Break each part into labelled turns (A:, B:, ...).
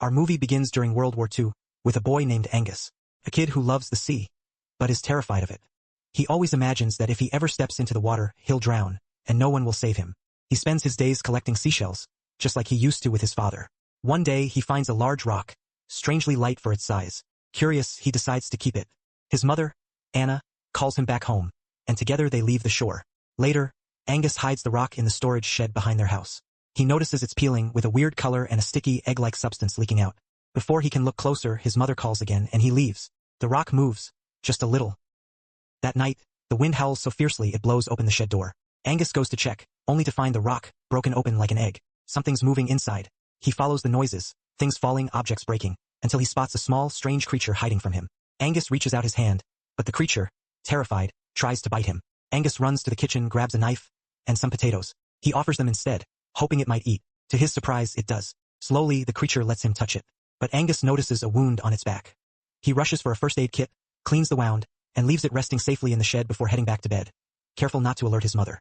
A: Our movie begins during World War II, with a boy named Angus, a kid who loves the sea, but is terrified of it. He always imagines that if he ever steps into the water, he'll drown, and no one will save him. He spends his days collecting seashells, just like he used to with his father. One day he finds a large rock, strangely light for its size. Curious, he decides to keep it. His mother, Anna, calls him back home, and together they leave the shore. Later, Angus hides the rock in the storage shed behind their house. He notices it's peeling with a weird color and a sticky egg-like substance leaking out. Before he can look closer, his mother calls again and he leaves. The rock moves, just a little. That night, the wind howls so fiercely it blows open the shed door. Angus goes to check, only to find the rock broken open like an egg. Something's moving inside. He follows the noises, things falling, objects breaking, until he spots a small, strange creature hiding from him. Angus reaches out his hand, but the creature, terrified, tries to bite him. Angus runs to the kitchen, grabs a knife, and some potatoes. He offers them instead, hoping it might eat. To his surprise, it does. Slowly, the creature lets him touch it. But Angus notices a wound on its back. He rushes for a first aid kit, cleans the wound, and leaves it resting safely in the shed before heading back to bed, careful not to alert his mother.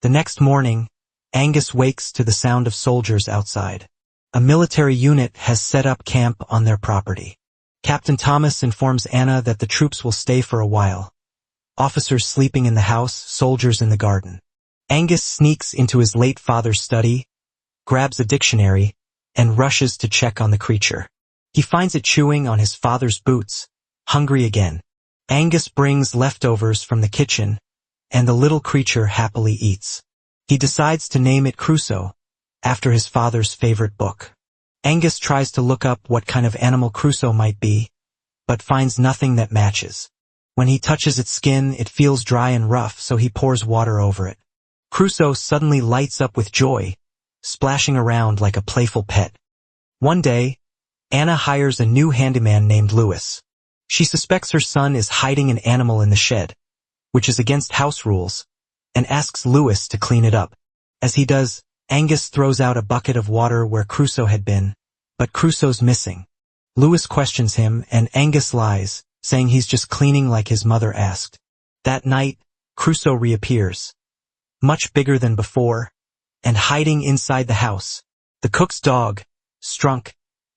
A: The next morning, Angus wakes to the sound of soldiers outside. A military unit has set up camp on their property. Captain Thomas informs Anna that the troops will stay for a while. Officers sleeping in the house, soldiers in the garden. Angus sneaks into his late father's study, grabs a dictionary, and rushes to check on the creature. He finds it chewing on his father's boots, hungry again. Angus brings leftovers from the kitchen, and the little creature happily eats. He decides to name it Crusoe, after his father's favorite book. Angus tries to look up what kind of animal Crusoe might be, but finds nothing that matches. When he touches its skin, it feels dry and rough, so he pours water over it. Crusoe suddenly lights up with joy, splashing around like a playful pet. One day, Anna hires a new handyman named Lewis. She suspects her son is hiding an animal in the shed, which is against house rules, and asks Lewis to clean it up. As he does, Angus throws out a bucket of water where Crusoe had been, but Crusoe's missing. Lewis questions him, and Angus lies, saying he's just cleaning like his mother asked. That night, Crusoe reappears, much bigger than before, and hiding inside the house. The cook's dog, Strunk,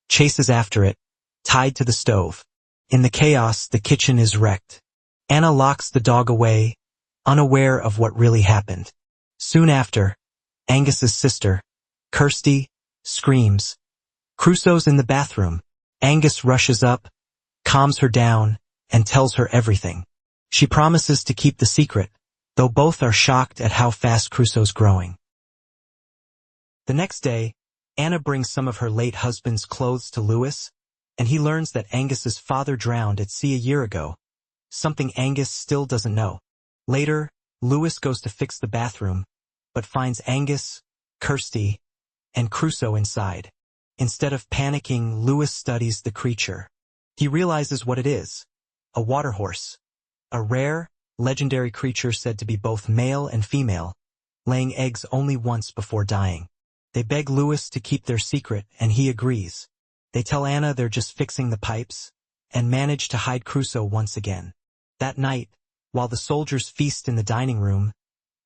A: chases after it, tied to the stove. In the chaos, the kitchen is wrecked. Anna locks the dog away, unaware of what really happened. Soon after, Angus's sister, Kirsty, screams. Crusoe's in the bathroom. Angus rushes up, calms her down, and tells her everything. She promises to keep the secret, though both are shocked at how fast Crusoe's growing. The next day, Anna brings some of her late husband's clothes to Lewis, and he learns that Angus's father drowned at sea a year ago, something Angus still doesn't know. Later, Lewis goes to fix the bathroom, but finds Angus, Kirsty, and Crusoe inside. Instead of panicking, Lewis studies the creature. He realizes what it is, a WATERHORSE, a rare, legendary creature said to be both male and female, laying eggs only once before dying. They beg Lewis to keep their secret, and he agrees. They tell Anna they're just fixing the pipes, and manage to hide Crusoe once again. That night, while the soldiers feast in the dining room,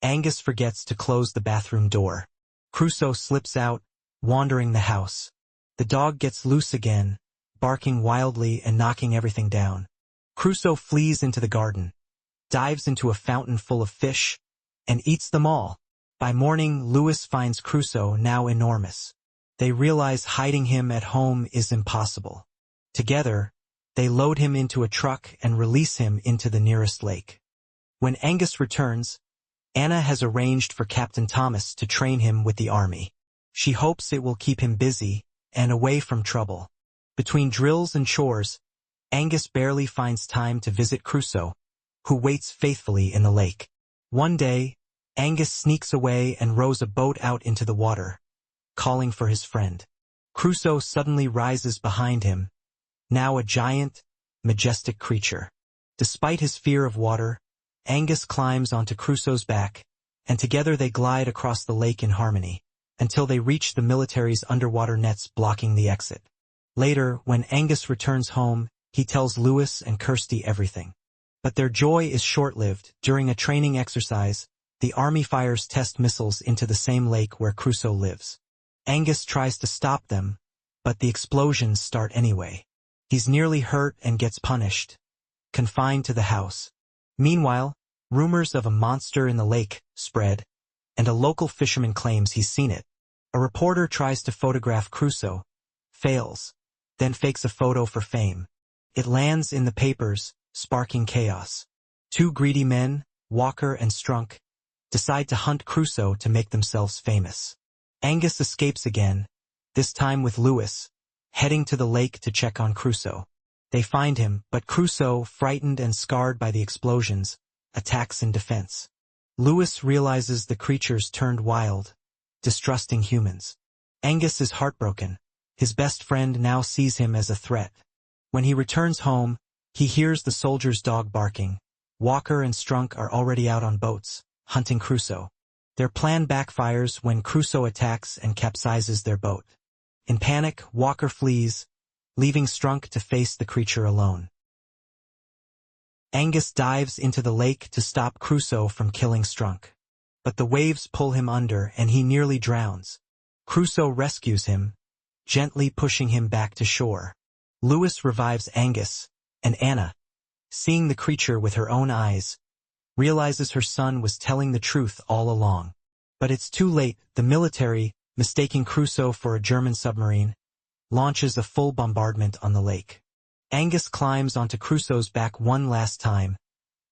A: Angus forgets to close the bathroom door. Crusoe slips out, wandering the house. The dog gets loose again, barking wildly and knocking everything down. Crusoe flees into the garden, dives into a fountain full of fish, and eats them all. By morning, Lewis finds Crusoe now enormous. They realize hiding him at home is impossible. Together, they load him into a truck and release him into the nearest lake. When Angus returns, Anna has arranged for Captain Thomas to train him with the army. She hopes it will keep him busy and away from trouble. Between drills and chores, Angus barely finds time to visit Crusoe, who waits faithfully in the lake. One day, Angus sneaks away and rows a boat out into the water, calling for his friend. Crusoe suddenly rises behind him, now a giant, majestic creature. Despite his fear of water, Angus climbs onto Crusoe's back, and together they glide across the lake in harmony, until they reach the military's underwater nets blocking the exit. Later, when Angus returns home, he tells Lewis and Kirsty everything. But their joy is short-lived. During a training exercise, the army fires test missiles into the same lake where Crusoe lives. Angus tries to stop them, but the explosions start anyway. He's nearly hurt and gets punished, confined to the house. Meanwhile, rumors of a monster in the lake spread, and a local fisherman claims he's seen it. A reporter tries to photograph Crusoe, fails, then fakes a photo for fame. It lands in the papers, sparking chaos. Two greedy men, Walker and Strunk, decide to hunt Crusoe to make themselves famous. Angus escapes again, this time with Lewis, heading to the lake to check on Crusoe. They find him, but Crusoe, frightened and scarred by the explosions, attacks in defense. Lewis realizes the creatures turned wild, distrusting humans. Angus is heartbroken. His best friend now sees him as a threat. When he returns home, he hears the soldier's dog barking. Walker and Strunk are already out on boats, hunting Crusoe. Their plan backfires when Crusoe attacks and capsizes their boat. In panic, Walker flees, leaving Strunk to face the creature alone. Angus dives into the lake to stop Crusoe from killing Strunk. But the waves pull him under and he nearly drowns. Crusoe rescues him, gently pushing him back to shore. Lewis revives Angus, and Anna, seeing the creature with her own eyes, realizes her son was telling the truth all along. But it's too late. The military, mistaking Crusoe for a German submarine, launches a full bombardment on the lake. Angus climbs onto Crusoe's back one last time,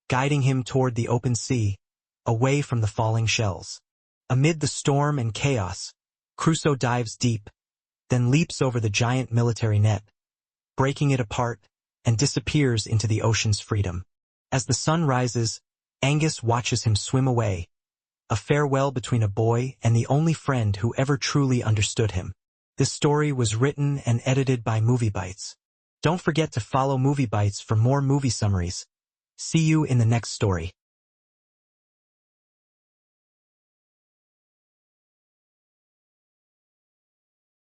A: guiding him toward the open sea, away from the falling shells. Amid the storm and chaos, Crusoe dives deep, then leaps over the giant military net, breaking it apart, and disappears into the ocean's freedom. As the sun rises, Angus watches him swim away, a farewell between a boy and the only friend who ever truly understood him. This story was written and edited by Movie Bites. Don't forget to follow Movie Bites for more movie summaries. See you in the next story.